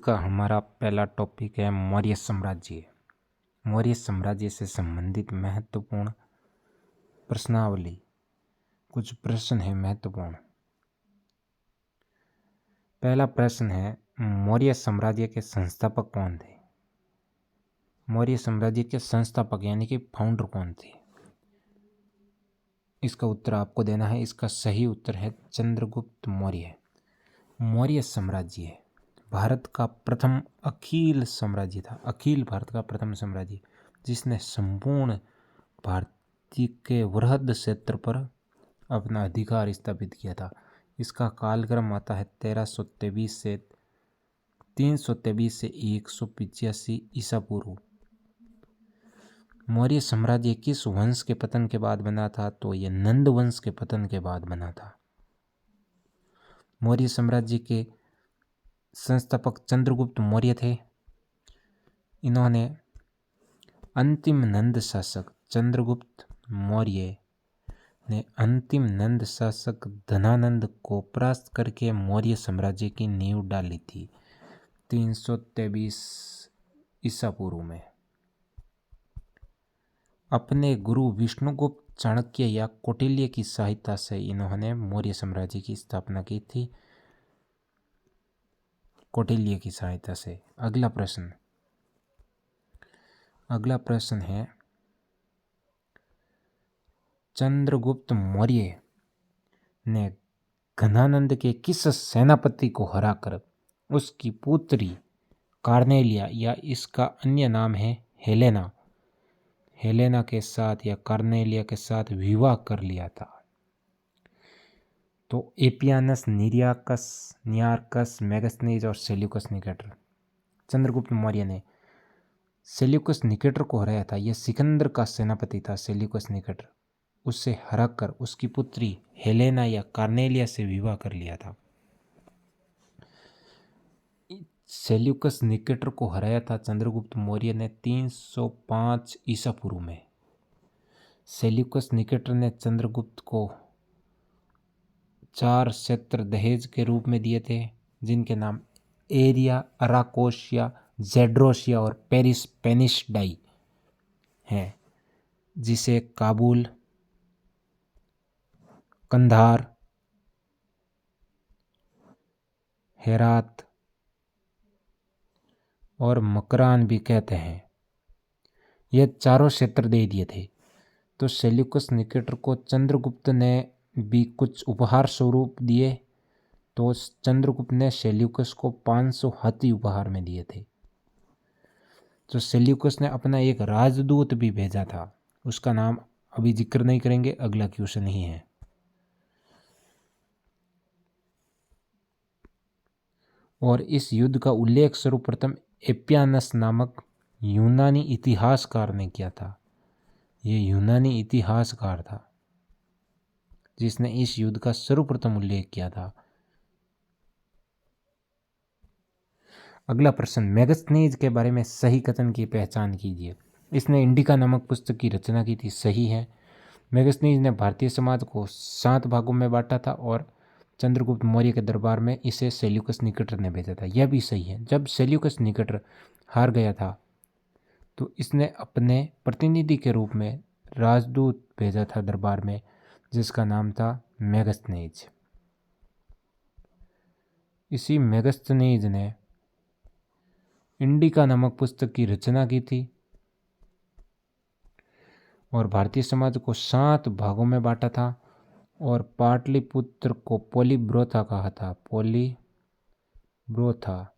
का हमारा पहला टॉपिक है मौर्य साम्राज्य। मौर्य साम्राज्य से संबंधित महत्वपूर्ण प्रश्नावली। कुछ प्रश्न है महत्वपूर्ण। पहला प्रश्न है, मौर्य साम्राज्य के संस्थापक कौन थे? मौर्य साम्राज्य के संस्थापक यानी कि फाउंडर कौन थे? इसका उत्तर आपको देना है। इसका सही उत्तर है चंद्रगुप्त मौर्य। मौर्य साम्राज्य भारत का प्रथम अखिल साम्राज्य था। अखिल भारत का प्रथम साम्राज्य जिसने संपूर्ण भारतीय के वृहद क्षेत्र पर अपना अधिकार स्थापित किया था। इसका कालक्रम आता है 1323 से 323 से 185 ईसा पूर्व। मौर्य साम्राज्य किस वंश के पतन के बाद बना था? तो यह नंद वंश के पतन के बाद बना था। मौर्य साम्राज्य के संस्थापक चंद्रगुप्त मौर्य थे। इन्होंने अंतिम नंद शासक चंद्रगुप्त मौर्य ने अंतिम नंद शासक धनानंद को परास्त करके मौर्य साम्राज्य की नींव डाली थी 323 ईसा पूर्व में। अपने गुरु विष्णुगुप्त चाणक्य या कौटिल्य की सहायता से इन्होंने मौर्य साम्राज्य की स्थापना की थी, कौटिल्य की सहायता से। अगला प्रश्न है, चंद्रगुप्त मौर्य ने घनानंद के किस सेनापति को हराकर उसकी पुत्री कार्नेलिया या इसका अन्य नाम है हेलेना के साथ या कार्नेलिया के साथ विवाह कर लिया था? तो एपियानस, नियार्कस, मेगस्थनीज और सेल्यूकस निकेटर। चंद्रगुप्त मौर्य ने सेल्यूकस निकेटर को हराया था। यह सिकंदर का सेनापति था। सेल्यूकस निकेटर उससे हराकर उसकी पुत्री हेलेना या कार्नेलिया से विवाह कर लिया था। सेल्यूकस निकेटर को हराया था चंद्रगुप्त मौर्य ने 305 ईसा पूर्व में। सेल्यूकस निकेटर ने चंद्रगुप्त को 4 क्षेत्र दहेज के रूप में दिए थे, जिनके नाम एरिया, अराकोशिया, जेड्रोशिया और पेरिस पेनिसडाई हैं, जिसे काबुल, कंधार, हेरात और मकरान भी कहते हैं। ये चारों क्षेत्र दे दिए थे। तो सेल्यूकस निकेटर को चंद्रगुप्त ने भी कुछ उपहार स्वरूप दिए। तो चंद्रगुप्त ने सेल्यूकस को 500 हाथी उपहार में दिए थे। तो सेल्यूकस ने अपना एक राजदूत भी भेजा था, उसका नाम अभी जिक्र नहीं करेंगे, अगला क्वेश्चन ही है। और इस युद्ध का उल्लेख सर्वप्रथम एपियानस नामक यूनानी इतिहासकार ने किया था। ये यूनानी इतिहासकार था जिसने इस युद्ध का सर्वप्रथम उल्लेख किया था। अगला प्रश्न, मेगस्थनीज के बारे में सही कथन की पहचान कीजिए। इसने इंडिका नामक पुस्तक की रचना की थी। सही है। मेगस्थनीज ने भारतीय समाज को 7 भागों में बांटा था और चंद्रगुप्त मौर्य के दरबार में इसे सेल्यूकस निकेटर ने भेजा था। यह भी सही है। जब सेल्यूकस निकेटर हार गया था तो इसने अपने प्रतिनिधि के रूप में राजदूत भेजा था दरबार में, जिसका नाम था मेगस्थनीज। इसी मेगस्थनीज ने इंडिका नामक पुस्तक की रचना की थी और भारतीय समाज को 7 भागों में बांटा था और पाटलिपुत्र को पोलीब्रोथा कहा था। पोलीब्रोथा।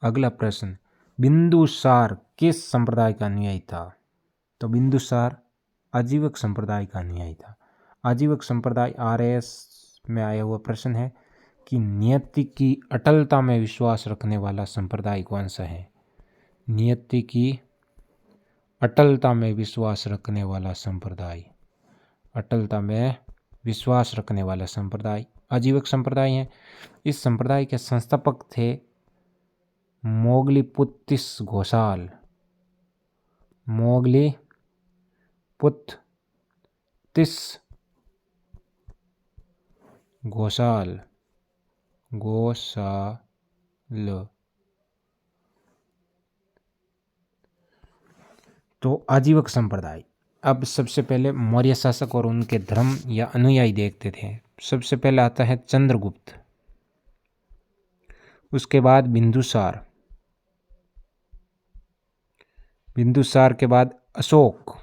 अगला प्रश्न, बिंदुसार किस संप्रदाय का अनुयायी था? तो बिंदुसार आजीवक संप्रदाय का अनुयायी था। आजीवक संप्रदाय RS में आया हुआ प्रश्न है कि नियति की अटलता में विश्वास रखने वाला संप्रदाय कौन सा है? नियति की अटलता में विश्वास रखने वाला संप्रदाय, अटलता में विश्वास रखने वाला संप्रदाय आजीवक संप्रदाय है। इस संप्रदाय के संस्थापक थे मोगलीपुत्तिस घोषाल। मोगलीपुत्तिस घोषाल, गोशाल। तो आजीवक संप्रदाय। अब सबसे पहले मौर्य शासक और उनके धर्म या अनुयायी देखते थे। सबसे पहले आता है चंद्रगुप्त, उसके बाद बिंदुसार, बिंदुसार के बाद अशोक,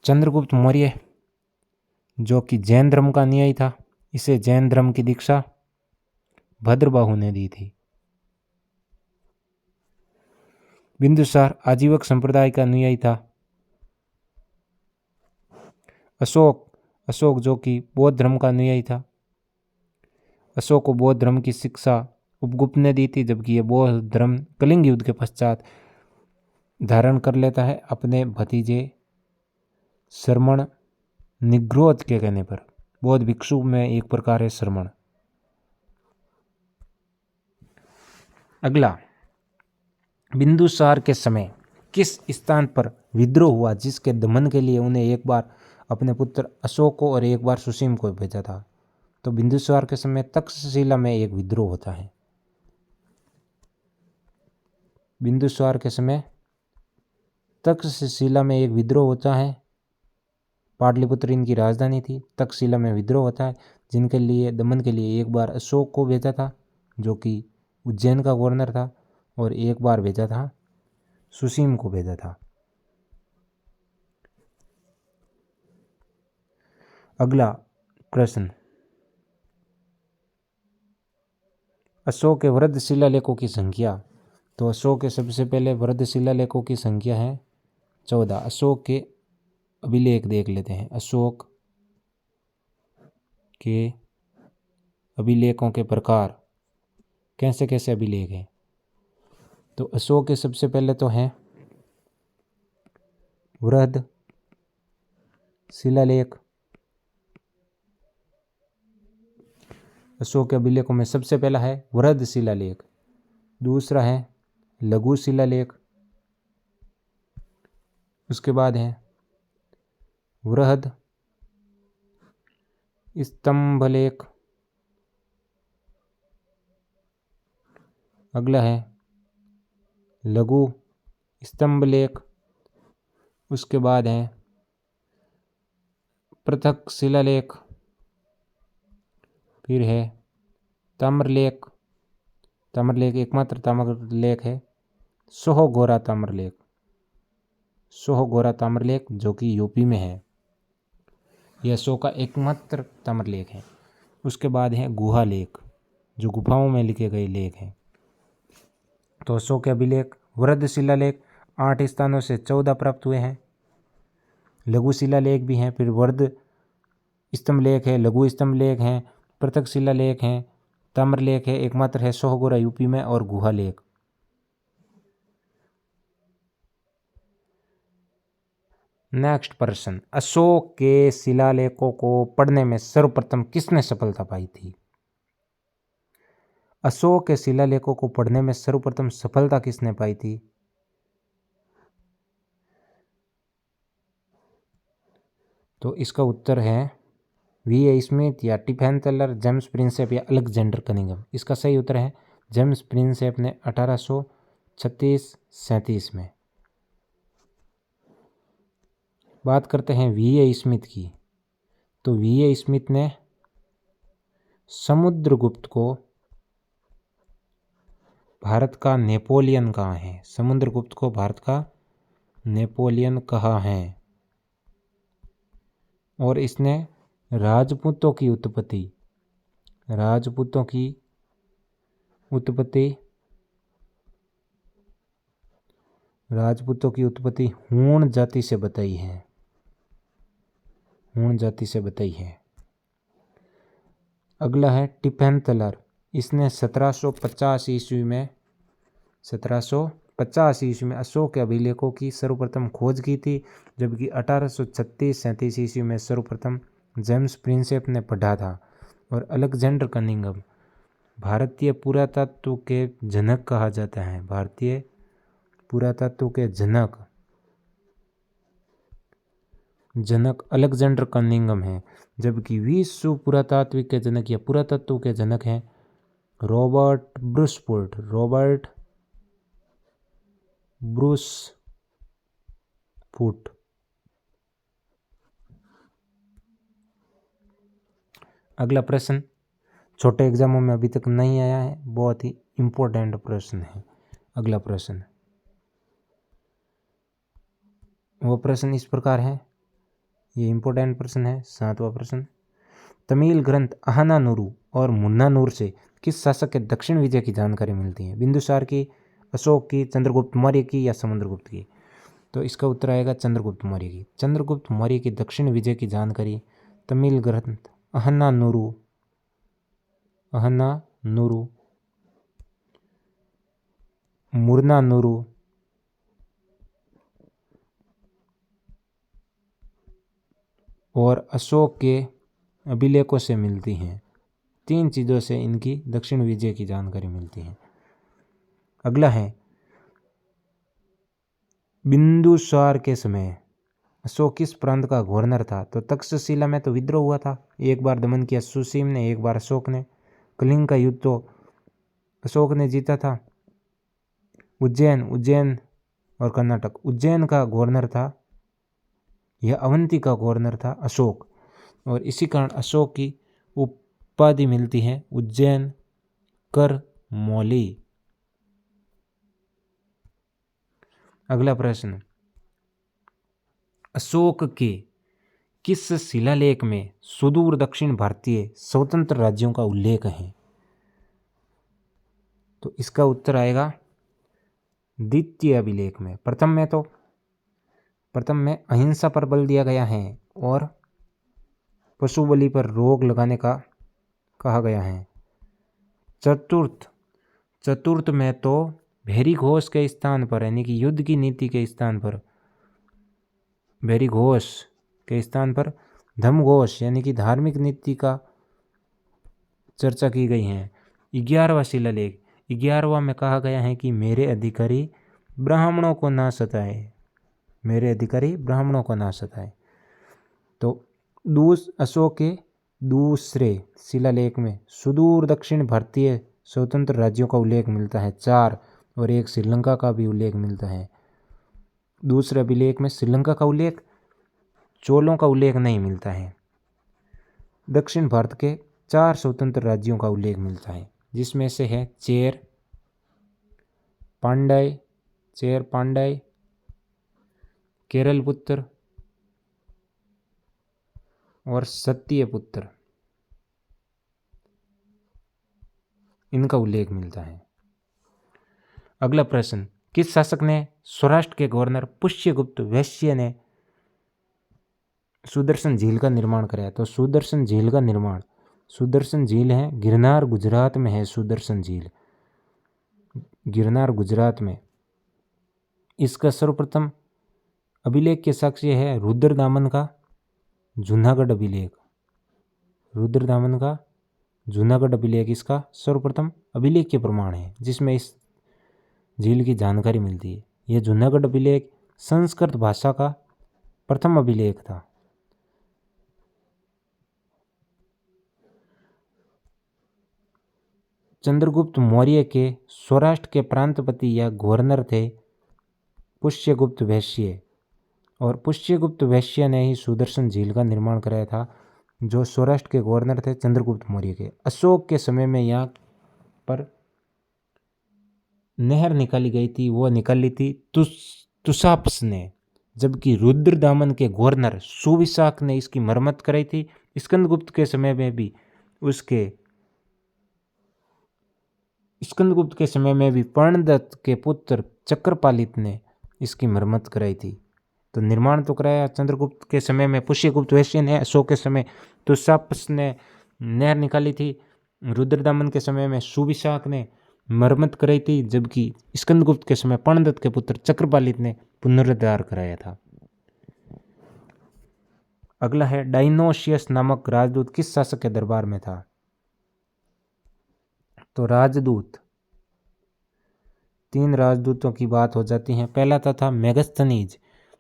चंद्रगुप्त मौर्य जो कि जैन धर्म का अनुयायी था, इसे जैन धर्म की दीक्षा भद्रबाहु ने दी थी। बिंदुसार आजीवक संप्रदाय का अनुयायी था। अशोक जो कि बौद्ध धर्म का अनुयायी था। अशोक को बौद्ध धर्म की शिक्षा उपगुप्त ने दी थी, जबकि यह बौद्ध धर्म कलिंग युद्ध के पश्चात धारण कर लेता है अपने भतीजे श्रमण निग्रोध के कहने पर। बौद्ध भिक्षु में एक प्रकार है श्रमण। अगला, बिंदुसार के समय किस स्थान पर विद्रोह हुआ जिसके दमन के लिए उन्हें एक बार अपने पुत्र अशोक को और एक बार सुसीम को भेजा था? तो बिंदुसार के समय तक्षशिला में एक विद्रोह होता है। बिंदुसार के समय तक्षशिला में एक विद्रोह होता है। पाटलिपुत्र इनकी राजधानी थी। तक्षशिला में विद्रोह होता है, जिनके लिए दमन के लिए एक बार अशोक को भेजा था जो कि उज्जैन का गवर्नर था, और एक बार भेजा था सुसीम को भेजा था। अगला प्रश्न, अशोक के वृद्ध शिलालेखों की संख्या। तो अशोक के सबसे पहले वृद्ध शिलालेखों की संख्या है 14। अशोक के अभिलेख देख लेते हैं। अशोक के अभिलेखों के प्रकार कैसे कैसे अभिलेख हैं? तो अशोक के सबसे पहले तो हैं वृद्ध शिलालेख। अशोक के अभिलेखों में सबसे पहला है वृद्ध शिलालेख, दूसरा है लघु शिलालेख, उसके बाद है वृहद स्तंभलेख, अगला है लघु स्तंभलेख, उसके बाद है पृथक शिलालेख, फिर है ताम्रलेख। ताम्रलेख एकमात्र ताम्रलेख है सोहगोरा ताम्रलेख। सोहगोरा ताम्रलेख जो कि यूपी में है, यह अशोक का एकमात्र ताम्रलेख है। उसके बाद है गुहा लेख, जो गुफाओं में लिखे गए लेख हैं। तो अशोक के अभिलेख वृद्ध शिलालेख 8 स्थानों से 14 प्राप्त हुए हैं। लघु शिलालेख भी हैं, फिर वृद्ध स्तंभलेख है, लघु स्तंभलेख हैं, पृथक शिलालेख हैं, ताम्रलेख है, एकमात्र है सोहगोरा यूपी में, और गुहा लेख। नेक्स्ट प्रश्न, अशोक के शिलालेखों को पढ़ने में सर्वप्रथम किसने सफलता पाई थी? अशोक के शिलालेखों को पढ़ने में सर्वप्रथम सफलता किसने पाई थी? तो इसका उत्तर है V.A. स्मिथ या टिफेंथलर, जेम्स प्रिंसेप या अलेक्जेंडर कनिंघम। इसका सही उत्तर है जेम्स प्रिंसेप ने 1836-37 में। बात करते हैं V.A. स्मिथ की। तो V.A. स्मिथ ने समुद्रगुप्त को भारत का नेपोलियन कहा है। समुद्रगुप्त को भारत का नेपोलियन कहा है, और इसने राजपूतों की उत्पत्ति हूण जाति से बताई है। अगला है टिफेंथलर। इसने 1750 ईस्वी में अशोक के अभिलेखों की सर्वप्रथम खोज की थी, जबकि 1836-37 ईस्वी में सर्वप्रथम जेम्स प्रिंसेप ने पढ़ा था। और अलेक्जेंडर कनिंघम भारतीय पुरातत्व के जनक कहा जाता है। भारतीय पुरातत्व के जनक अलेक्जेंडर कनिंघम है, जबकि विश्व पुरातात्विक के जनक या पुरातत्व के जनक हैं रॉबर्ट ब्रूसफुट। अगला प्रश्न छोटे एग्जामों में अभी तक नहीं आया है, बहुत ही इंपॉर्टेंट प्रश्न है। अगला प्रश्न, वो प्रश्न इस प्रकार है, ये इंपॉर्टेंट प्रश्न है। 7वां प्रश्न, तमिल ग्रंथ अहनानुरू और मुन्नानूर से किस शासक के दक्षिण विजय की जानकारी मिलती है? बिंदुसार की, अशोक की, चंद्रगुप्त मौर्य की या समुद्रगुप्त की? तो इसका उत्तर आएगा चंद्रगुप्त मौर्य की। चंद्रगुप्त मौर्य की दक्षिण विजय की जानकारी तमिल ग्रंथ अहनानुरू मुर्नानुरू और अशोक के अभिलेखों से मिलती हैं। 3 चीज़ों से इनकी दक्षिण विजय की जानकारी मिलती है। अगला है, बिंदुसार के समय अशोक किस प्रांत का गवर्नर था? तो तक्षशिला में तो विद्रोह हुआ था, एक बार दमन किया सुसीम ने, एक बार अशोक ने। कलिंग का युद्ध तो अशोक ने जीता था। उज्जैन और कर्नाटक, उज्जैन का गवर्नर था यह अवंती का गवर्नर था अशोक, और इसी कारण अशोक की उपाधि मिलती है उज्जैन कर मौली। अगला प्रश्न, अशोक के किस शिलालेख में सुदूर दक्षिण भारतीय स्वतंत्र राज्यों का उल्लेख है? तो इसका उत्तर आएगा द्वितीय अभिलेख में। प्रथम में अहिंसा पर बल दिया गया है और पशु बलि पर रोक लगाने का कहा गया है। चतुर्थ में तो भैरी घोष के स्थान पर, यानी कि युद्ध की नीति के स्थान पर, भैरी घोष के स्थान पर धर्मघोष यानी कि धार्मिक नीति का चर्चा की गई है। 11वां शिलालेख, 11वां में कहा गया है कि मेरे अधिकारी ब्राह्मणों को ना सताए, तो अशोक के दूसरे शिलालेख में सुदूर दक्षिण भारतीय स्वतंत्र राज्यों का उल्लेख मिलता है 4, और एक श्रीलंका का भी उल्लेख मिलता है। दूसरे अभिलेख में श्रीलंका का उल्लेख, चोलों का उल्लेख नहीं मिलता है। दक्षिण भारत के 4 स्वतंत्र राज्यों का उल्लेख मिलता है, जिसमें से है चेर पांड्य, केरल पुत्र और सत्यपुत्र, इनका उल्लेख मिलता है। अगला प्रश्न, किस शासक ने सौराष्ट्र के गवर्नर पुष्यगुप्त वैश्य ने सुदर्शन झील का निर्माण कराया? तो सुदर्शन झील है गिरनार गुजरात में है। सुदर्शन झील गिरनार गुजरात में। इसका सर्वप्रथम अभिलेख के साक्ष्य है रुद्रदामन का जूनागढ़ अभिलेख इसका सर्वप्रथम अभिलेख के प्रमाण है, जिसमें इस झील की जानकारी मिलती है। यह जूनागढ़ अभिलेख संस्कृत भाषा का प्रथम अभिलेख था। चंद्रगुप्त मौर्य के सौराष्ट्र के प्रांतपति या गवर्नर थे पुष्यगुप्त वैश्य, और पुष्यगुप्त वैश्य ने ही सुदर्शन झील का निर्माण कराया था, जो सौराष्ट्र के गवर्नर थे चंद्रगुप्त मौर्य के। अशोक के समय में यहाँ पर नहर निकाली गई थी, वो निकाली थी तुसाप्स ने, जबकि रुद्रदामन के गवर्नर सुविशाख ने इसकी मरम्मत कराई थी। स्कंदगुप्त के समय में भी पर्णदत्त के पुत्र चक्रपालित ने इसकी मरम्मत कराई थी। तो निर्माण तो कराया चंद्रगुप्त के समय में पुष्यगुप्त वैश्य ने, अशोक के समय तुसाप्स ने नहर निकाली थी, रुद्रदामन के समय में सुविशाख ने मरम्मत कराई थी, जबकि स्कंदगुप्त के समय पर्णदत्त के पुत्र चक्रपालित ने पुनरुद्धार कराया था। अगला है, डायनोशियस नामक राजदूत किस शासक के दरबार में था? तो राजदूत 3 राजदूतों की बात हो जाती है। पहला था मेगस्थनीज,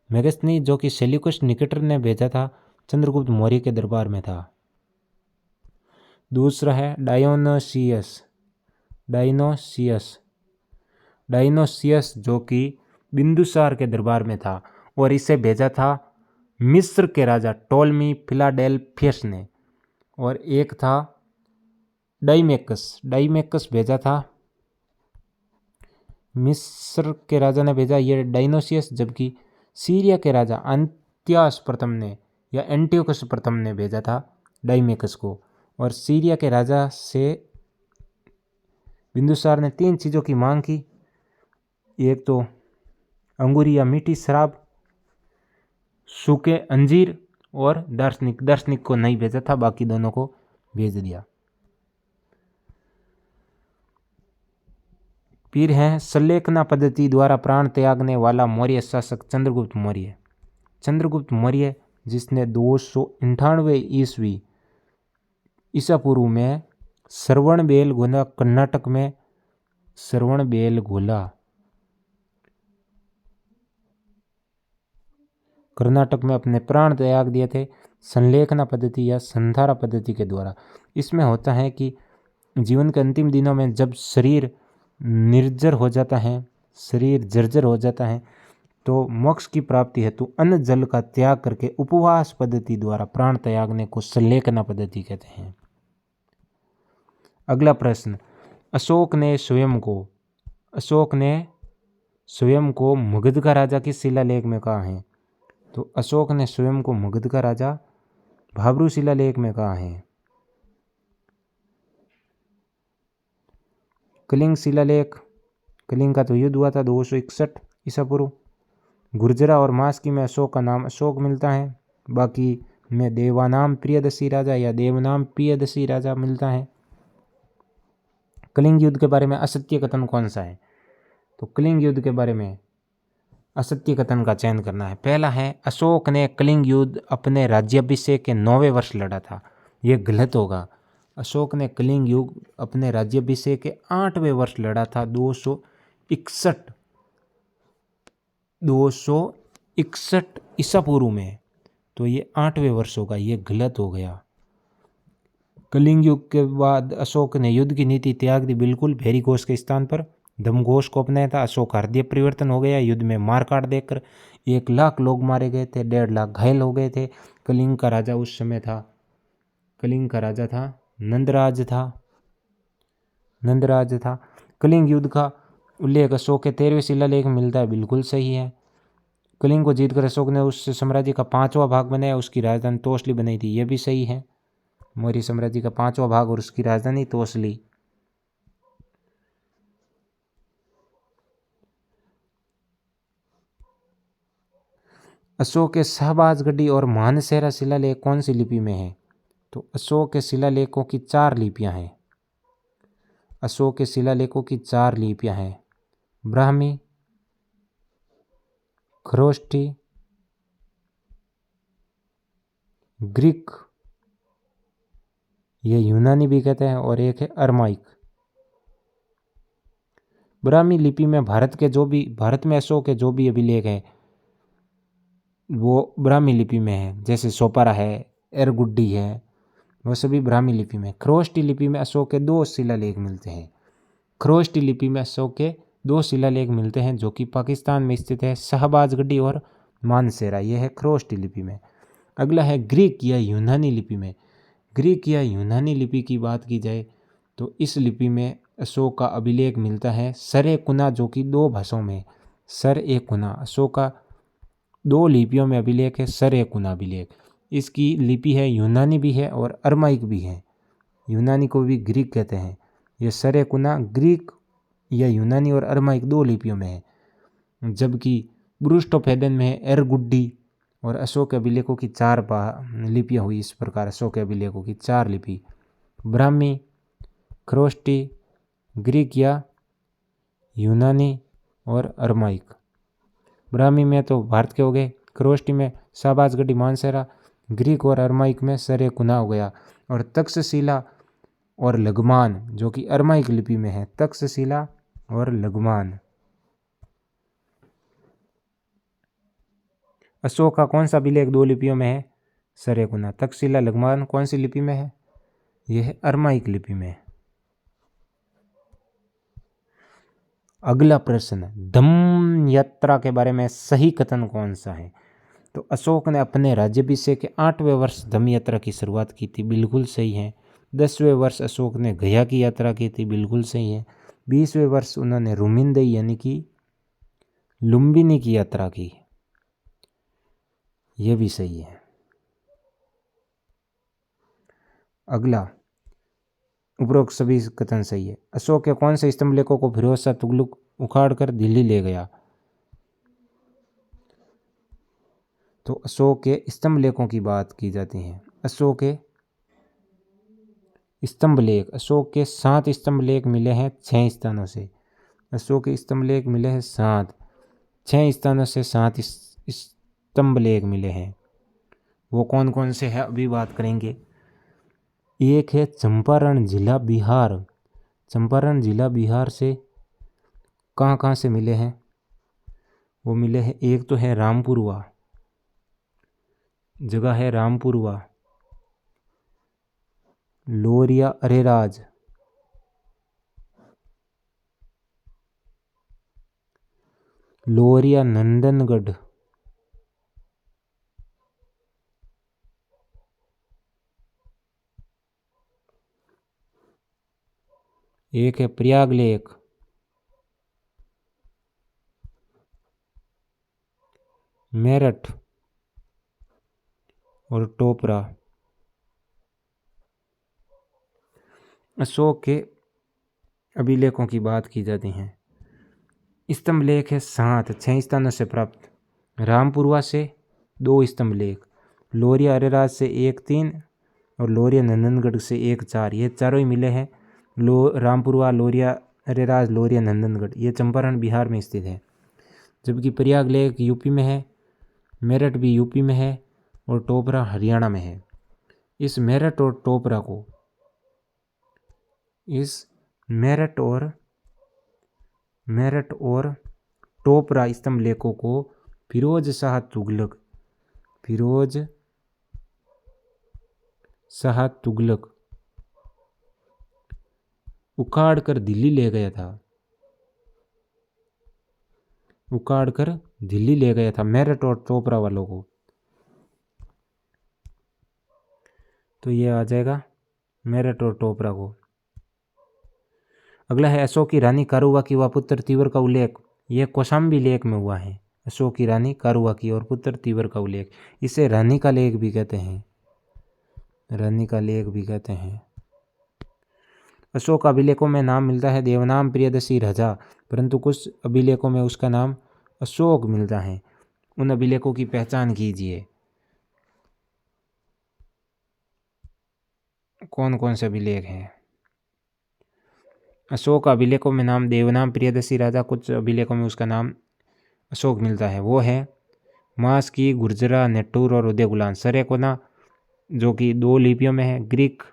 मेगस्थनीज जो कि सेल्यूकस निकेटर ने भेजा था, चंद्रगुप्त मौर्य के दरबार में था। दूसरा है डायोनोसियस, डायनोसियस, डायनोसियस जो कि बिंदुसार के दरबार में था और इसे भेजा था मिस्र के राजा टोलमी फिलाडेल्फियस ने। और एक था डाइमेकस, डाइमेकस भेजा था मिस्र के राजा ने भेजा ये डायनोसियस, जबकि सीरिया के राजा अंत्यास प्रथम ने या एंटियोकस प्रथम ने भेजा था डाइमेकस को। और सीरिया के राजा से बिंदुसार ने 3 चीज़ों की मांग की, एक तो अंगूर या मीठी शराब, सूखे अंजीर और दार्शनिक, दार्शनिक को नहीं भेजा था, बाकी दोनों को भेज दिया। फिर है सल्लेखना पद्धति द्वारा प्राण त्यागने वाला मौर्य शासक चंद्रगुप्त मौर्य। चंद्रगुप्त मौर्य जिसने 298 ईस्वी ईसा पूर्व में श्रवणबेलगोला कर्नाटक में, श्रवणबेलगोला कर्नाटक में अपने प्राण त्याग दिए थे संलेखना पद्धति या संधारा पद्धति के द्वारा। इसमें होता है कि जीवन के अंतिम दिनों में जब शरीर निर्जर हो जाता है, शरीर जर्जर हो जाता है, तो मोक्ष की प्राप्ति हेतु अन्न जल का त्याग करके उपवास पद्धति द्वारा प्राण त्यागने को संलेखना पद्धति कहते हैं। अगला प्रश्न, अशोक ने स्वयं को मगध का राजा किस शिलालेख में कहा है? तो अशोक ने स्वयं को मगध का राजा भाब्रू शिलालेख में कहा है। कलिंग शिलालेख, कलिंग का तो युद्ध हुआ था 261 ईसा पूर्व। गुर्जरा और मास्की में अशोक का नाम अशोक मिलता है, बाकी में देवानाम प्रियदर्शी राजा या देवनाम प्रियदर्शी राजा मिलता है। कलिंग युद्ध के बारे में असत्य कथन कौन सा है? तो कलिंग युद्ध के बारे में असत्य कथन का चयन करना है। पहला है अशोक ने कलिंग युद्ध अपने राज्याभिषेक के 9वें वर्ष लड़ा था, यह गलत होगा। अशोक ने कलिंग युद्ध अपने राज्याभिषेक के 8वें वर्ष लड़ा था 261 ईसा पूर्व में, तो ये 8वें वर्ष होगा, ये गलत हो गया। कलिंग युग के बाद अशोक ने युद्ध की नीति त्याग दी, बिल्कुल भैरी घोष के स्थान पर धमघोष को अपनाया था। अशोक हृदय परिवर्तन हो गया, युद्ध में मारकाट देकर 1 लाख लोग मारे गए थे, 1.5 लाख घायल हो गए थे। कलिंग का राजा उस समय था, कलिंग का राजा था नंदराज था। कलिंग युद्ध का उल्लेख अशोक के 13वें शिलालेख में मिलता है, बिल्कुल सही है। कलिंग को जीतकर अशोक ने उस साम्राज्य का 5वां भाग बनाया, उसकी राजधानी तोसली बनाई थी, यह भी सही है। मौर्य साम्राज्य का 5वां भाग और उसकी राजधानी तोसली। अशोक के शाहबाजगढ़ी और मानसेरा शिलालेख कौन सी लिपि में है? तो अशोक के शिलालेखों की 4 लिपियां हैं। अशोक के शिलालेखों की 4 लिपियां हैं, ब्राह्मी, खरोष्ठी, ग्रीक, यह यूनानी भी कहते हैं, और एक है अरमाइक। ब्राह्मी लिपि में भारत में अशोक के जो भी अभिलेख हैं वो ब्राह्मी लिपि में है, जैसे सोपारा है, एरगुड्डी है, वो सभी ब्राह्मी लिपि में। खरोष्ठी लिपि में अशोक के 2 शिलालेख मिलते हैं। खरोष्ठी लिपि में अशोक के 2 शिलालेख मिलते हैं जो कि पाकिस्तान में स्थित है, शाहबाजगढ़ी और मानसेरा, यह है खरोष्ठी लिपि में। अगला है ग्रीक या यूनानी लिपि में। ग्रीक या यूनानी लिपि की बात की जाए तो इस लिपि में अशोक का अभिलेख मिलता है सर-ए-कुना, जो कि 2 भाषाओं में, सर-ए-कुना, अशोक का 2 लिपियों में अभिलेख है, सर-ए-कुना अभिलेख। इसकी लिपि है यूनानी भी है और अरमाइक भी है, यूनानी को भी ग्रीक कहते हैं। यह सर-ए-कुना ग्रीक या यूनानी और अरमाइक 2 लिपियों में है, जबकि ब्रूस्टोफेदन में है एरगुड्डी। और अशोक के अभिलेखों की 4 लिपियाँ हुई इस प्रकार, अशोक के अभिलेखों की 4 लिपि, ब्राह्मी, खरोष्ठी, ग्रीक या यूनानी और अरमाइक। ब्राह्मी में तो भारत के हो गए, खरोष्ठी में शाहबाजगढ़ी मानसेरा, ग्रीक और अरमाइक में सर-ए-कुना हो गया। और तक्षशिला और लघुमान जो कि अरमाइक लिपि में है, तक्षशिला और लघुमान। अशोक का कौन सा अभिलेख 2 लिपियों में है? सरेगुना। तक्षशिला लघुमान कौन सी लिपि में है? यह अरमाइक लिपि में है। अगला प्रश्न, धम्म यात्रा के बारे में सही कथन कौन सा है? तो अशोक ने अपने राज्याभिषेक के 8वें वर्ष धम्म यात्रा की शुरुआत की थी, बिल्कुल सही है। 10वें वर्ष अशोक ने गया की यात्रा की थी, बिल्कुल सही है। 20वें वर्ष उन्होंने रुमिंदई यानी कि लुम्बिनी की यात्रा की, यह भी सही है। अगला, उपरोक्त सभी कथन सही है। अशोक के कौन से स्तंभ लेखों को फिरोज शाह तुगलक उखाड़कर दिल्ली ले गया? तो अशोक के स्तंभ लेखों की बात की जाती है। अशोक के स्तंभ लेख, अशोक के 7 स्तंभ लेख मिले हैं 6 स्थानों से। अशोक के स्तंभ लेख मिले हैं 7, 6 स्थानों से 7 स्तंभ लेख मिले हैं। वो कौन कौन से हैं अभी बात करेंगे। एक है चंपारण जिला बिहार। चंपारण जिला बिहार से कहाँ कहाँ से मिले हैं? वो मिले हैं, एक तो है रामपुरवा, जगह है रामपुरवा, लोरिया अरेराज, लोरिया नंदनगढ़, एक है प्रयाग लेक, मेरठ और टोपरा। अशोक के अभिलेखों की बात की जाती है। स्तंभ लेख है 7, 6 स्थानों से प्राप्त। रामपुरवा से 2 स्तंभ लेख, लोरिया अरेराज से 1, 3 और लोरिया नंदनगढ़ से 1, 4। ये चारों ही मिले हैं। रामपुरवा, लोरिया अरेराज, लोरिया नंदनगढ़, ये चंपारण बिहार में स्थित है। जबकि प्रयाग लेक यूपी में है, मेरठ भी यूपी में है और टोपरा हरियाणा में है। इस मेरठ और टोपरा को, इस मेरठ और टोपरा स्तंभ लेखों को फिरोज शाह तुगलक उखाड़ कर दिल्ली ले गया था, मेरठ और टोपरा वालों को। तो ये आ जाएगा मेरठ और टोपरा को। अगला है अशोक की रानी कारुवाकी व पुत्र तीवर का उल्लेख। यह कौशाम्बी लेख में हुआ है। अशोक की रानी कारुवाकी और पुत्र तीवर का उल्लेख, इसे रानी का लेख भी कहते हैं। अशोक अभिलेखों में नाम मिलता है देवनाम प्रियदर्शी राजा, परंतु कुछ अभिलेखों में उसका नाम अशोक मिलता है। उन अभिलेखों की पहचान कीजिए। कौन कौन से अभिलेख हैं? अशोक अभिलेखों में नाम देवनाम प्रियदर्शी राजा, कुछ अभिलेखों में उसका नाम अशोक मिलता है। वो है मास्की, गुर्जरा, नेटूर और उदयगुलान। सरेकोना जो कि 2 लिपियों में है, ग्रीक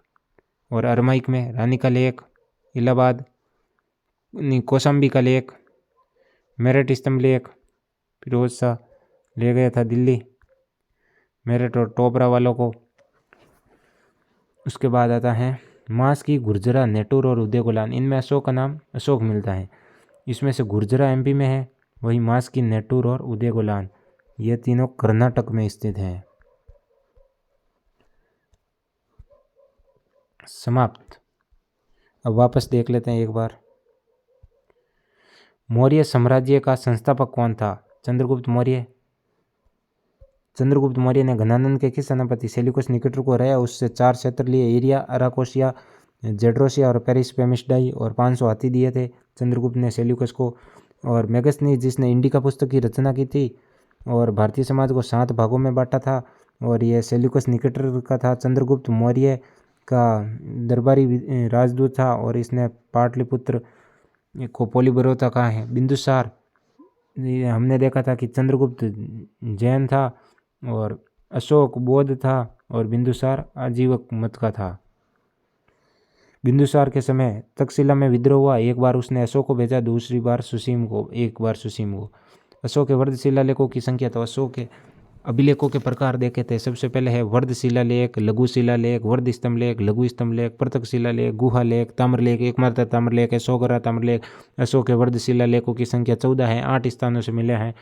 और अरमाइक में। रानी का लेख, इलाहाबाद, कौशाम्बी का लेख, मेरठ स्तंभ लेख, फिरोज शाह ले गया था दिल्ली मेरठ और टोपरा वालों को। उसके बाद आता है मास्की, गुर्जरा, नेटूर और उदयगुलान। इनमें अशोक का नाम अशोक मिलता है। इसमें से गुर्जरा एमपी में है, वही मास्की, नेटूर और उदयगुलान ये तीनों कर्नाटक में स्थित हैं। समाप्त। अब वापस देख लेते हैं एक बार। मौर्य साम्राज्य का संस्थापक कौन था? चंद्रगुप्त मौर्य। चंद्रगुप्त मौर्य ने घनानंद के किस सेनापति सेल्यूकस निकेटर को हराया? उससे 4 क्षेत्र लिए, एरिया, अराकोसिया, जेड्रोसिया और पेरिस पेमिस्डाई, और 500 हाथी दिए थे चंद्रगुप्त ने सेल्यूकस को। और मेगस्थनीज जिसने इंडिका पुस्तक की रचना की थी और भारतीय समाज को 7 भागों में बांटा था, और ये सेल्यूकस निकेटर का था। चंद्रगुप्त मौर्य का दरबारी राजदूत था और इसने पाटलिपुत्र को पोलिबरोता कहा है। बिंदुसार, हमने देखा था कि चंद्रगुप्त जैन था और अशोक बौद्ध था और बिंदुसार आजीवक मत का था। बिंदुसार के समय तक्षशिला में विद्रोह हुआ। एक बार उसने अशोक को भेजा, दूसरी बार सुसीम को, एक बार सुसीम को। अशोक के वर्ध शिलालेखों की संख्या, तो अशोक के अभिलेखों के प्रकार देखे थे। सबसे पहले है वर्ध शिलालेख, लघु शिलालेख, वर्ध स्तंभलेख, लघु स्तंभलेख, पृथक शिलालेख, गुहा लेख, ताम्रलेख, एकमात्र ताम्रलेख है, सोगरा ताम्रलेख। अशोक के वर्ध शिलालेखों की संख्या 14 है, 8 स्थानों से मिले हैं,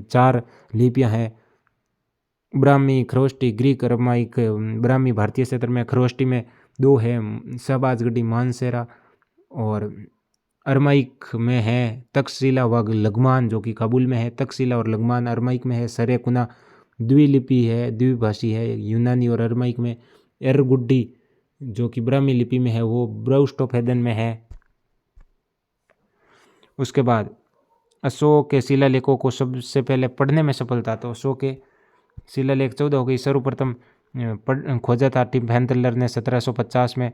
4 लिपियां हैं, ब्राह्मी, खरोष्टी, ग्रीक, अरमाइक। ब्राह्मी भारतीय क्षेत्र में, खरोष्टी में 2 है, शहबाजगढ़ी, मानसेरा, और अरमाइक में है तक्षशिला व लघमान जो कि काबुल में है। तक्षशिला और लघमान अरमाइक में है। सरेकुना द्विलिपि है, द्विभाषी है, यूनानी और अरमाइक में। एरगुड्डी जो कि ब्राह्मी लिपि में है वो ब्राउस्टोफेदन में है। उसके बाद अशोक के शिलालेखों को सबसे पहले पढ़ने में सफलता, तो अशोक के शिलालेख 14 हो गई। सर्वप्रथम खोजा था टिम फैंथलर ने 1750 में,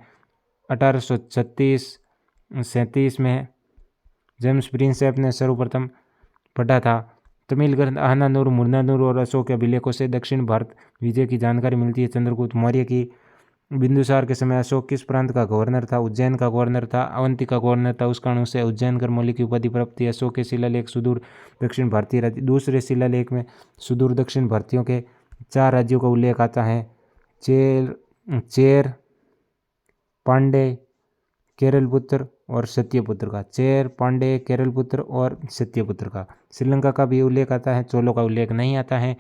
1836-37 में जेम्स प्रिंसेप ने सर्वप्रथम पढ़ा था। तमिल ग्रंथ आहनानूर, मुरनानूर और अशोक के अभिलेखों से दक्षिण भारत विजय की जानकारी मिलती है। चंद्रगुप्त मौर्य की बिंदुसार के समय अशोक किस प्रांत का गवर्नर था? उज्जैन का गवर्नर था, अवंती का गवर्नर था, उस कारण उसे उज्जैन कर मौलिक की उपाधि प्राप्त थी। अशोक के शिलालेख सुदूर दक्षिण भारतीय राज्य, दूसरे शिलालेख में सुदूर दक्षिण भारतीयों के 4 राज्यों का उल्लेख आता है। चेर, पांडे, केरलपुत्र और सत्यपुत्र का। चेर, पांडे, केरलपुत्र और सत्यपुत्र का। श्रीलंका का भी उल्लेख आता है, चोलों का उल्लेख नहीं आता है।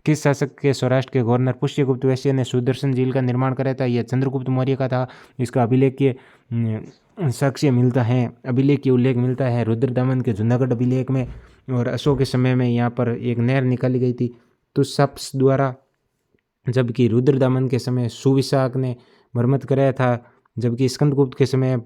किस शासक के सौराष्ट्र के गवर्नर पुष्यगुप्त वैश्य ने सुदर्शन झील का निर्माण कराया था? यह चंद्रगुप्त मौर्य का था। इसका अभिलेखीय साक्ष्य मिलता है, अभिलेखीय उल्लेख मिलता है रुद्रदामन के जूनागढ़ अभिलेख में। और अशोक के समय में यहाँ पर एक नहर निकाली गई थी तुषाप्स द्वारा, जबकि रुद्रदामन के समय सुविशाख ने मरम्मत कराया था, जबकि स्कंदगुप्त के समय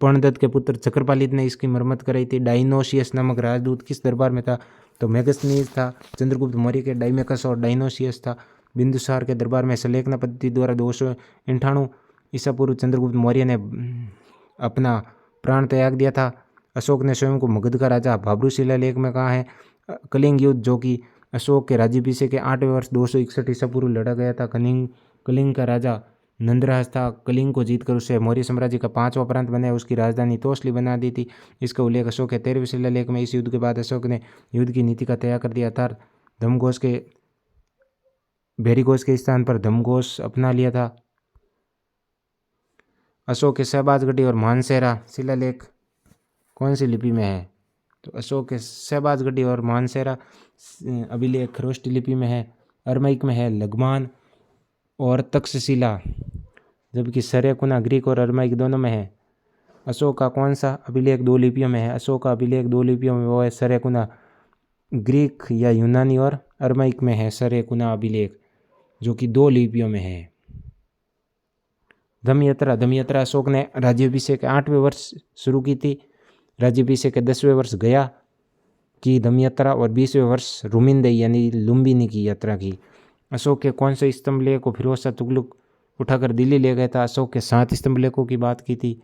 पर्णदत्त के पुत्र चक्रपालित ने इसकी मरम्मत कराई थी। डाइनोसियस नामक राजदूत किस दरबार में था? तो मेगस्थनीज था। चंद्रगुप्त मौर्य के डाइमेकस और डाइनोसियस था। बिंदुसार के दरबार में सलेखना पद्धति द्वारा 298 ईसा पूर्व चंद्रगुप्त मौर्य ने अपना प्राण त्याग दिया था। अशोक ने स्वयं को मगध का राजा भाब्रू शिलालेख में कहा है। कलिंग युद्ध जो कि अशोक के राज्याभिषेक के 8वें वर्ष 261 ईसा पूर्व लड़ा गया था। कलिंग का राजा नंदराज था। कलिंग को जीतकर उसे मौर्य साम्राज्य का 5वां प्रांत बनाया, उसकी राजधानी तोसली बना दी थी। इसका उल्लेख अशोक के 13वें शिलालेख में। इस युद्ध के बाद अशोक ने युद्ध की नीति का त्याग कर दिया था। धर्मघोष के भैरीघोष के स्थान पर धर्मघोष अपना लिया था। अशोक के शहबाजगढ़ी और मानसेरा शिलालेख कौन सी लिपि में है? तो अशोक के शहबाजगढ़ी और मानसेरा अभिलेख खरोष्टी लिपि में है, अरमाइक में है, लघमान और तक्षशिला, जबकि सरेकुना ग्रीक और अरमाइक दोनों में है। अशोक का कौन सा अभिलेख 2 लिपियों में है? अशोक का अभिलेख 2 लिपियों में वो है सरेकुना ग्रीक या यूनानी और अरमाइक में है सरेकुना अभिलेख, जो कि 2 लिपियों में है। धम्मयात्रा अशोक ने राज्याभिषेक के 8वें वर्ष शुरू की थी। राज्याभिषेक के 10वें वर्ष गया की धम्मयात्रा और 20वें वर्ष रुमिंदई यानी लुम्बिनी की यात्रा की। अशोक के कौन से स्तंभलेख को फिरोज शाह तुगलक उठाकर दिल्ली ले गया था? अशोक के 7 स्तंभलेखों की बात की थी।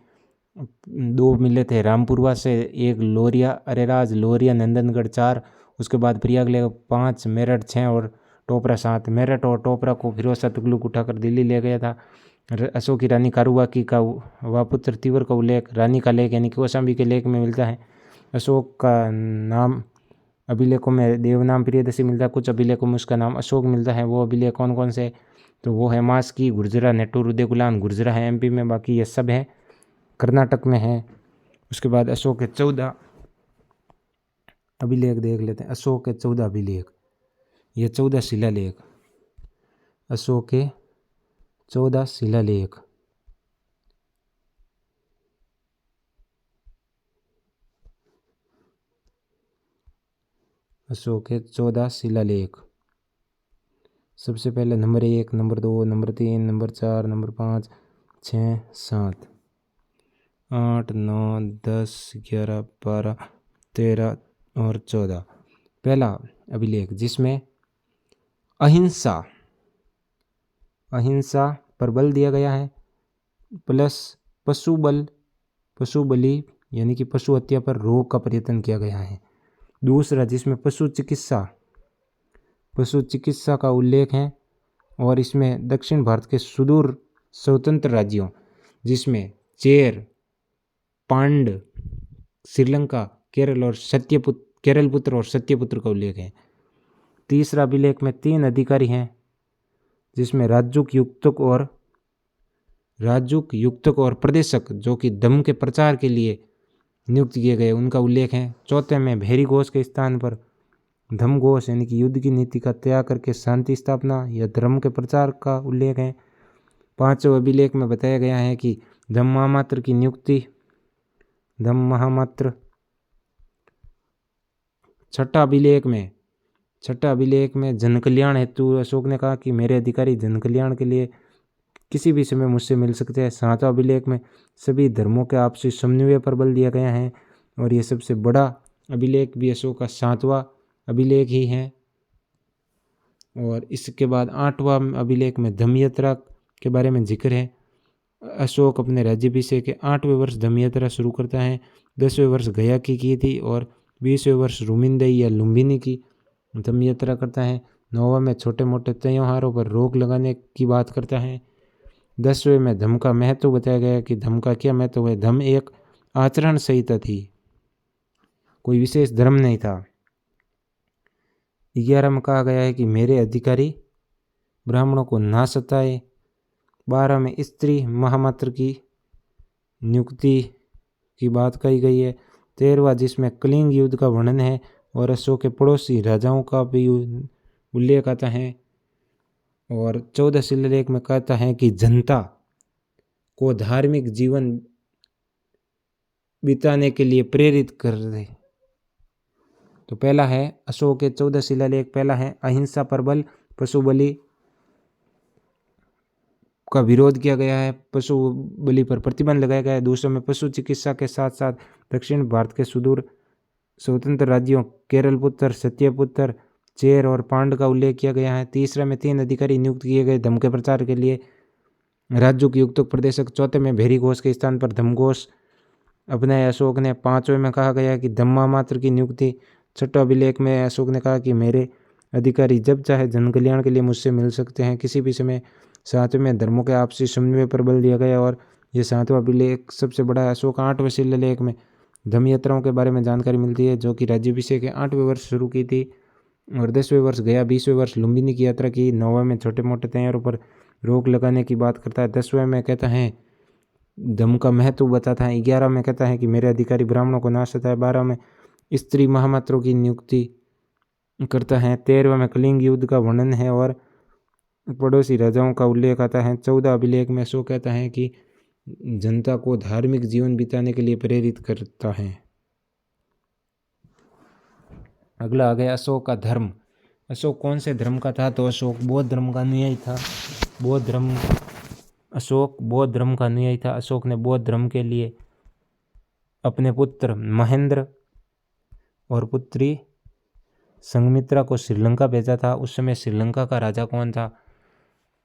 2 मिले थे रामपुरवा से, एक लोरिया अरेराज, लोरिया नंदनगढ़ 4, उसके बाद प्रयागलेख 5, मेरठ 6 और टोपरा 7। मेरठ और टोपरा को फिरोज शाह तुगलक उठाकर दिल्ली ले गया था। अशोक की रानी कारुबाकी का व पुत्र तिवर का उल्लेख रानी का लेख यानी कौशाम्बी के लेख में मिलता है। अशोक का नाम अभिलेखों में देवनाम प्रियदर्शी मिलता है, कुछ अभिलेखों में उसका नाम अशोक मिलता है। वो अभिलेख कौन कौन से? तो वो है मास्की, गुर्जरा, नेटूर, उदयकुलान। गुर्जरा है MP में, बाकी ये सब है कर्नाटक में है। उसके बाद अशोक के 14 अभिलेख देख लेते हैं। अशोक के 14 अभिलेख, ये 14 शिलालेख, अशोक के 14 शिलालेख। अशोक के 14 शिलालेख। सबसे पहले number 1, number 2, number 3, number 4, number 5, 6, 7, 8, 9, 10, 11, 12, 13 और 14। पहला अभिलेख जिसमें अहिंसा पर बल दिया गया है, प्लस पशु बलि यानी कि पशु हत्या पर रोक का प्रयत्न किया गया है। दूसरा जिसमें पशु चिकित्सा का उल्लेख है, और इसमें दक्षिण भारत के सुदूर स्वतंत्र राज्यों जिसमें चेर, पांड, श्रीलंका, केरलपुत्र और सत्यपुत्र का उल्लेख है। तीसरा अभिलेख में 3 अधिकारी हैं, जिसमें राजूक, युक्तक और प्रदेशक जो कि धम्म के प्रचार के लिए नियुक्त किए गए उनका उल्लेख है। चौथे में भैरी घोष के स्थान पर धम्म घोष यानी कि युद्ध की नीति का त्याग करके शांति स्थापना या धर्म के प्रचार का उल्लेख है। पांचवें अभिलेख में बताया गया है कि धम्म महामात्र की नियुक्ति, धम्म महामात्र। छठा अभिलेख में जन कल्याण हेतु अशोक ने कहा कि मेरे अधिकारी जन कल्याण के लिए किसी भी समय मुझसे मिल सकते हैं। सातवां अभिलेख में सभी धर्मों के आपसी समन्वय पर बल दिया गया है और ये सबसे बड़ा अभिलेख भी अशोक का 7वां अभिलेख ही है। और इसके बाद 8वां अभिलेख में धम्म यात्रा के बारे में जिक्र है। अशोक अपने राज्याभिषेक के 8वें वर्ष धम्म यात्रा शुरू करता है। 10वें वर्ष गया की थी और 20वें वर्ष रुमिंदई या लुम्बिनी की धम्म यात्रा करता है। 9वां में छोटे मोटे त्योहारों पर रोक लगाने की बात करता है। 10वें में धम्म का महत्व बताया गया कि धम्म का क्या महत्व है। धम्म एक आचरण संहिता थी, कोई विशेष धर्म नहीं था। 11 में कहा गया है कि मेरे अधिकारी ब्राह्मणों को ना सताए। 12 में स्त्री महामात्र की नियुक्ति की बात कही गई है। 13वां जिसमें कलिंग युद्ध का वर्णन है और अशोक के पड़ोसी राजाओं का भी उल्लेख आता है। और 14 शिलालेख में कहता है कि जनता को धार्मिक जीवन बिताने के लिए प्रेरित कर दे। तो पहला है अशोक के 14 शिलालेख। पहला है अहिंसा पर बल, पशु बलि का विरोध किया गया है, पशु बलि पर प्रतिबंध लगाया गया है। दूसरे में पशु चिकित्सा के साथ साथ दक्षिण भारत के सुदूर स्वतंत्र राज्यों केरल पुत्र, सत्यपुत्र, चेर और पांड का उल्लेख किया गया है। तीसरे में 3 अधिकारी नियुक्त किए गए धम्म के प्रचार के लिए, राजूक, युक्तक, प्रदेशक। चौथे में भैरी घोष के स्थान पर धम्म घोष अपनाया अशोक ने। 5वें में कहा गया कि धम्म महामात्र की नियुक्ति। 6वां अभिलेख में अशोक ने कहा कि मेरे अधिकारी जब चाहे जन कल्याण के लिए मुझसे मिल सकते हैं किसी भी समय। 7वें में धर्मों के आपसी समन्वय पर बल दिया गया और ये 7वां अभिलेख सबसे बड़ा है। अशोक 8वें शिलालेख में धम्म यात्राओं के बारे में जानकारी मिलती है, जो कि राज्याभिषेक के 8वें वर्ष शुरू की थी और 10वें वर्ष गया, 20वें वर्ष लुम्बिनी की यात्रा की। 9वें में छोटे मोटे त्योहारों पर रोक लगाने की बात करता है। 10वें में कहता है धम्म का महत्व बताता है। 11 में कहता है कि मेरे अधिकारी ब्राह्मणों को ना सताए। 12 में स्त्री महामात्रों की नियुक्ति करता है। 13वें में कलिंग युद्ध का वर्णन है और पड़ोसी राजाओं का उल्लेख आता है। 14 अभिलेख में अशोक कहता है कि जनता को धार्मिक जीवन बिताने के लिए प्रेरित करता है। अगला आ गया अशोक का धर्म। अशोक कौन से धर्म का था? तो अशोक बौद्ध धर्म का अनुयायी था। अशोक बौद्ध धर्म का अनुयायी था। अशोक ने बौद्ध धर्म के लिए अपने पुत्र महेंद्र और पुत्री संघमित्रा को श्रीलंका भेजा था। उस समय श्रीलंका का राजा कौन था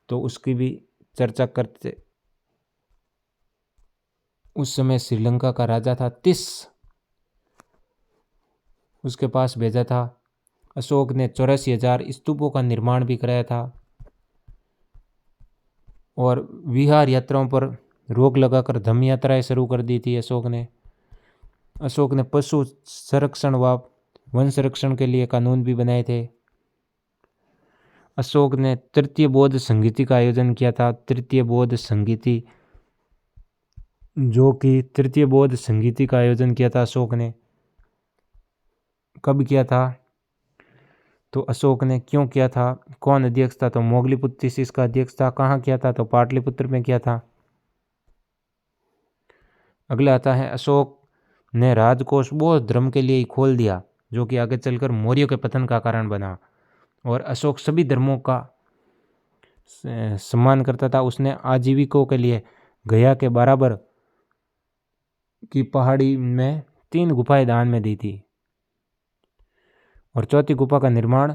तो उसकी भी चर्चा करते। उस समय श्रीलंका का राजा था तिस, उसके पास भेजा था। अशोक ने 84,000 स्तूपों का निर्माण भी कराया था और विहार यात्राओं पर रोक लगाकर धम्म यात्राएं शुरू कर दी थी अशोक ने पशु संरक्षण व वन संरक्षण के लिए कानून भी बनाए थे। अशोक ने तृतीय बौद्ध संगीति का आयोजन किया था। तृतीय बौद्ध संगीति का आयोजन किया था अशोक ने। कब किया था तो अशोक ने क्यों किया था, कौन अध्यक्ष था तो मोगलीपुत्र इसका अध्यक्ष था। कहाँ किया था तो पाटलिपुत्र में किया था। अगला आता है अशोक ने राजकोष बौद्ध धर्म के लिए ही खोल दिया, जो कि आगे चलकर मौर्यों के पतन का कारण बना। और अशोक सभी धर्मों का सम्मान करता था। उसने आजीविकों के लिए गया के बराबर की पहाड़ी में 3 गुफाएं दान में दी थी और चौथी गुफा का निर्माण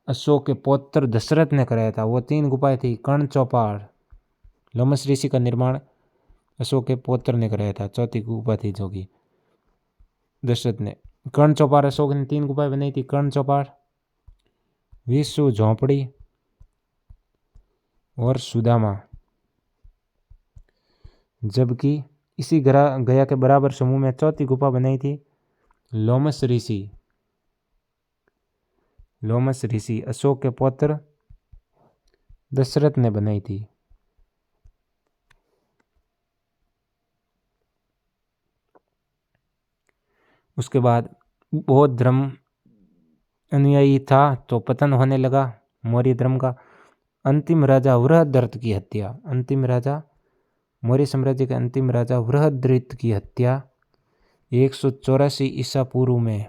अशोक के पौत्र दशरथ ने कराया था। वो 3 गुफाएं थी। कर्ण चौपाल, लोमस ऋषि का निर्माण अशोक के पौत्र ने कराया था। चौथी गुफा थी जो कि दशरथ ने। कर्ण चौपाल अशोक ने 3 गुफाएं बनाई थी। कर्ण चौपाल, विश्व झोंपड़ी और सुदामा। जबकि इसी गया के बराबर समूह में चौथी गुफा बनाई थी लोमस ऋषि। लोमस ऋषि अशोक के पौत्र दशरथ ने बनाई थी। उसके बाद बौद्ध धर्म अनुयायी था तो पतन होने लगा मौर्य धर्म का। अंतिम राजा वृहदर्थ की हत्या, अंतिम राजा मौर्य साम्राज्य के अंतिम राजा वृहदर्थ की हत्या 184 ईसा पूर्व में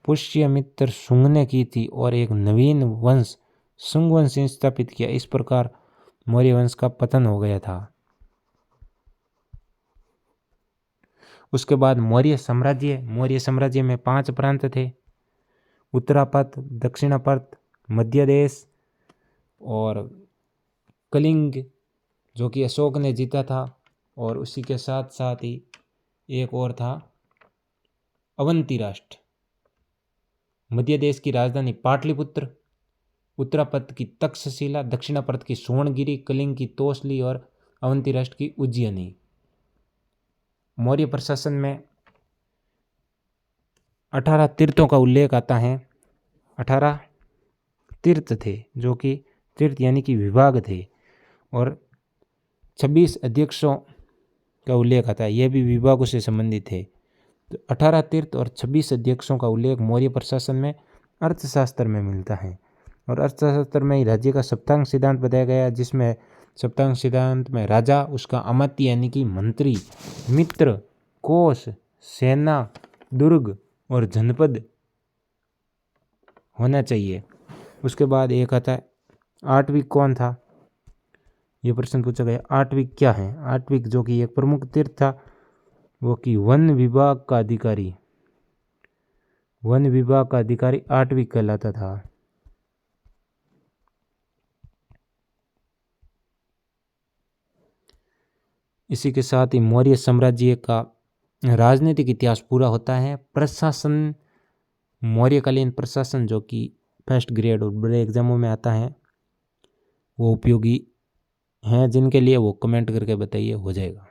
पुष्यमित्र शुंग ने की थी और एक नवीन वंश शुंग वंश स्थापित किया। इस प्रकार मौर्य वंश का पतन हो गया था। उसके बाद मौर्य साम्राज्य में 5 प्रांत थे, उत्तरापथ, दक्षिणापथ, मध्य देश और कलिंग जो कि अशोक ने जीता था, और उसी के साथ साथ ही एक और था अवंती राष्ट्र। मध्य देश की राजधानी पाटलिपुत्र, उत्तरापथ की तक्षशिला, दक्षिणापथ की सुवर्णगिरी, कलिंग की तोसली और अवंती राष्ट्र की उज्जैनी। मौर्य प्रशासन में 18 तीर्थों का उल्लेख आता है। 18 तीर्थ थे जो कि तीर्थ यानी कि विभाग थे, और 26 अध्यक्षों का उल्लेख आता है, यह भी विभागों से संबंधित है। तो 18 तीर्थ और 26 अध्यक्षों का उल्लेख मौर्य प्रशासन में अर्थशास्त्र में मिलता है। और अर्थशास्त्र में ही राज्य का सप्तांग सिद्धांत बताया गया, जिसमें सप्तांग सिद्धांत में राजा, उसका अमात्य यानी कि मंत्री, मित्र, कोष, सेना, दुर्ग और जनपद होना चाहिए। उसके बाद एक आता है आठविक कौन था, ये प्रश्न पूछा गया। आठविक क्या है? आठविक जो कि एक प्रमुख तीर्थ था, वो कि वन विभाग का अधिकारी, वन विभाग का अधिकारी आठविक कहलाता था। इसी के साथ ही मौर्य साम्राज्य का राजनीतिक इतिहास पूरा होता है। प्रशासन, मौर्यकालीन प्रशासन जो कि फर्स्ट ग्रेड और बड़े एग्जामों में आता है, वो उपयोगी हैं जिनके लिए वो कमेंट करके बताइए, हो जाएगा।